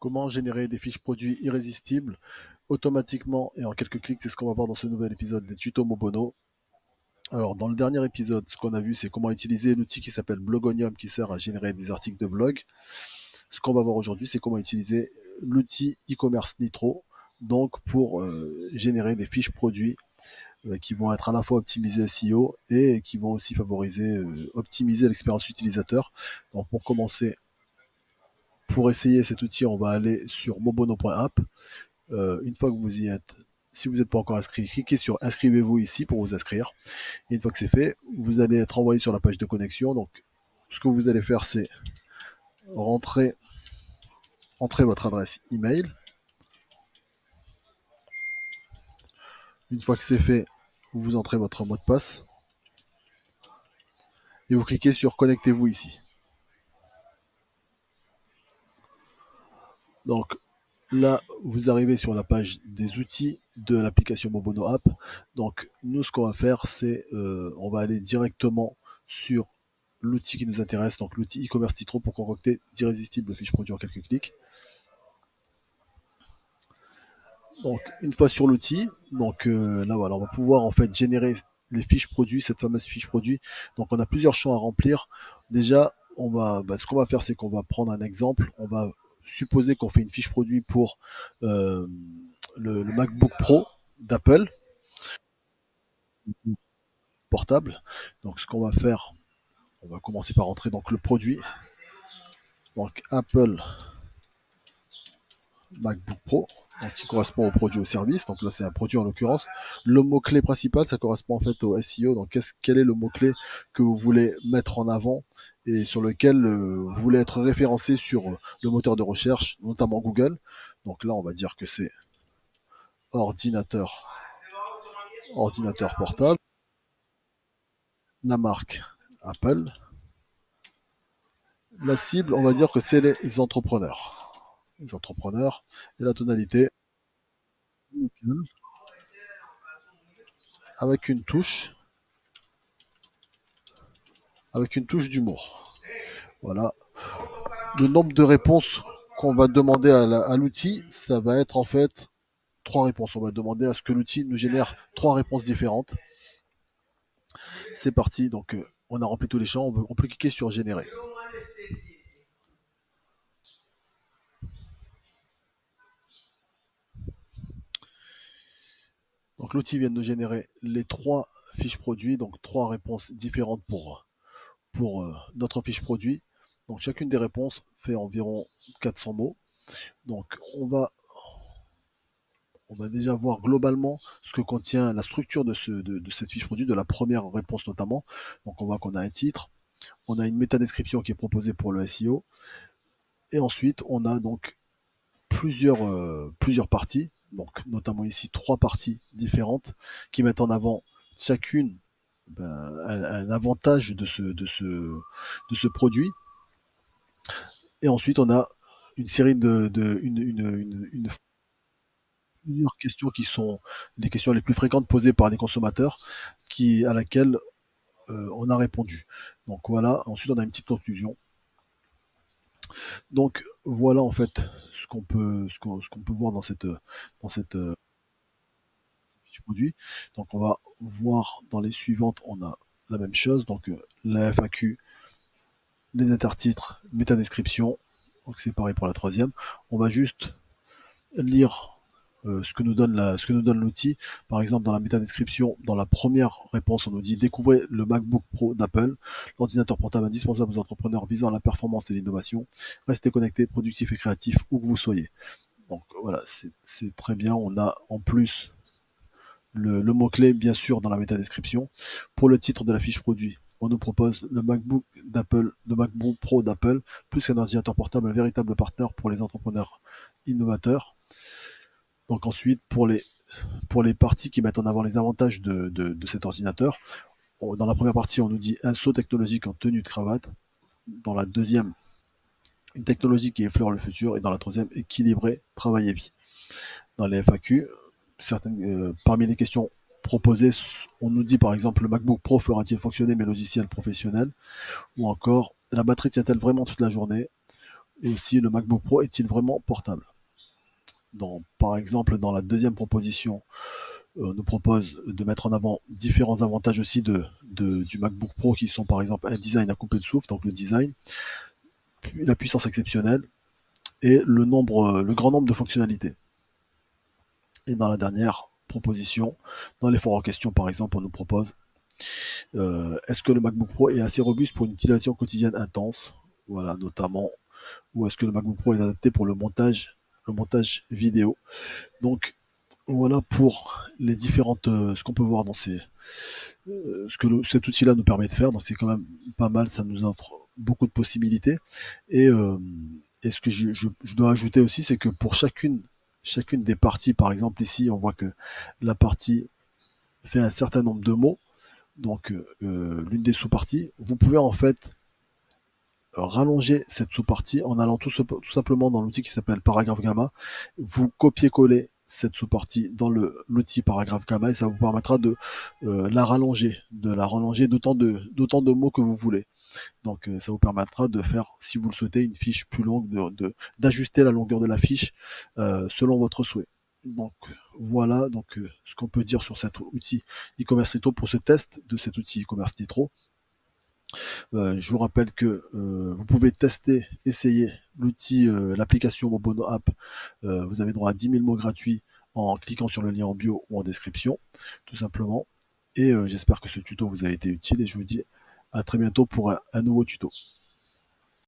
Comment générer des fiches produits irrésistibles automatiquement et en quelques clics, c'est ce qu'on va voir dans ce nouvel épisode des tutos Mobono. Alors, dans le dernier épisode, ce qu'on a vu, c'est comment utiliser l'outil qui s'appelle Blogonium qui sert à générer des articles de blog. Ce qu'on va voir aujourd'hui, c'est comment utiliser l'outil e-commerce Nitro, donc pour générer des fiches produits qui vont être à la fois optimisées SEO et qui vont aussi favoriser, optimiser l'expérience utilisateur. Donc, pour commencer, pour essayer cet outil, on va aller sur mobono.app. Une fois que vous y êtes, si vous n'êtes pas encore inscrit, cliquez sur inscrivez-vous ici pour vous inscrire. Et une fois que c'est fait, vous allez être envoyé sur la page de connexion. Donc, ce que vous allez faire, c'est entrer votre adresse email. Une fois que c'est fait, vous entrez votre mot de passe et vous cliquez sur connectez-vous ici. Donc là, vous arrivez sur la page des outils de l'application Mobono App. Donc nous, ce qu'on va faire, c'est on va aller directement sur l'outil qui nous intéresse, donc l'outil e-commerce Nitro pour concocter d'irrésistibles fiches produits en quelques clics. Donc une fois sur l'outil, donc là voilà, on va pouvoir en fait générer les fiches produits, cette fameuse fiche produit. Donc on a plusieurs champs à remplir. Déjà, ce qu'on va faire, c'est qu'on va prendre un exemple. On va supposer qu'on fait une fiche produit pour euh, le MacBook Pro d'Apple portable. Donc ce qu'on va faire, on va commencer par rentrer donc le produit. Donc Apple MacBook Pro, donc qui correspond au produit au service. Donc là, c'est un produit en l'occurrence. Le mot-clé principal, ça correspond en fait au SEO. Donc quel est le mot-clé que vous voulez mettre en avant et sur lequel vous voulez être référencé sur le moteur de recherche, notamment Google. Donc là, on va dire que c'est ordinateur, ordinateur portable, la marque Apple. La cible, on va dire que c'est les entrepreneurs. Les entrepreneurs et la tonalité avec une touche d'humour. Voilà. Le nombre de réponses qu'on va demander à l'outil, ça va être en fait 3 réponses. On va demander à ce que l'outil nous génère 3 réponses différentes. C'est parti. Donc, on a rempli tous les champs. On peut cliquer sur générer. Donc, l'outil vient de nous générer les 3 fiches produits, donc 3 réponses différentes pour notre fiche produit. Donc, chacune des réponses fait environ 400 mots. Donc, on va déjà voir globalement ce que contient la structure de cette fiche produit, de la première réponse notamment. Donc on voit qu'on a un titre, on a une métadescription qui est proposée pour le SEO, et ensuite on a donc plusieurs parties, donc notamment ici 3 parties différentes qui mettent en avant chacune un avantage de ce produit. Et ensuite on a une série plusieurs questions qui sont les questions les plus fréquentes posées par les consommateurs à laquelle on a répondu. Donc voilà, ensuite on a une petite conclusion. Donc voilà en fait ce qu'on peut voir dans cette fiche produit. Donc on va voir dans les suivantes, on a la même chose, donc la FAQ, les intertitres, métadescription, donc c'est pareil pour la troisième. On va juste lire ce que nous donne l'outil. Par exemple, dans la métadescription, dans la première réponse, on nous dit découvrez le MacBook Pro d'Apple, l'ordinateur portable indispensable aux entrepreneurs visant la performance et l'innovation. Restez connectés, productifs et créatifs où que vous soyez. Donc voilà, c'est très bien. On a en plus le mot-clé, bien sûr, dans la métadescription. Pour le titre de la fiche produit, on nous propose le MacBook Pro d'Apple, plus qu'un ordinateur portable, un véritable partenaire pour les entrepreneurs innovateurs. Donc ensuite, pour les parties qui mettent en avant les avantages de cet ordinateur, dans la première partie, on nous dit un saut technologique en tenue de cravate. Dans la deuxième, une technologie qui effleure le futur. Et dans la troisième, équilibrer travail et vie. Dans les FAQ, parmi les questions proposées, on nous dit par exemple le MacBook Pro fera-t-il fonctionner mes logiciels professionnels, ou encore la batterie tient-elle vraiment toute la journée, Et aussi, le MacBook Pro est-il vraiment portable? Par exemple, dans la deuxième proposition, on nous propose de mettre en avant différents avantages aussi du MacBook Pro qui sont par exemple un design à couper de souffle, donc le design, la puissance exceptionnelle et le grand nombre de fonctionnalités. Et dans la dernière proposition, dans les forums en question par exemple, on nous propose est-ce que le MacBook Pro est assez robuste pour une utilisation quotidienne intense? Voilà, notamment, ou est-ce que le MacBook Pro est adapté pour le montage vidéo? Donc voilà pour les différentes, ce qu'on peut voir dans ce que cet outil-là nous permet de faire. Donc c'est quand même pas mal, ça nous offre beaucoup de possibilités. Et, euh, et ce que je dois ajouter aussi, c'est que pour chacune des parties, par exemple ici, on voit que la partie fait un certain nombre de mots, donc l'une des sous-parties, vous pouvez en fait rallonger cette sous-partie en allant tout simplement dans l'outil qui s'appelle Paragraph Gamma. Vous copiez-collez cette sous-partie dans l'outil Paragraph Gamma et ça vous permettra de la rallonger d'autant de mots que vous voulez. Donc ça vous permettra de faire, si vous le souhaitez, une fiche plus longue, d'ajuster la longueur de la fiche selon votre souhait. Donc voilà ce qu'on peut dire sur cet outil e-commerce Nitro pour ce test de cet outil e-commerce Nitro. Je vous rappelle que vous pouvez tester, essayer l'application Mobono App. Vous avez droit à 10 000 mots gratuits en cliquant sur le lien en bio ou en description, tout simplement. Et j'espère que ce tuto vous a été utile et je vous dis à très bientôt pour un nouveau tuto.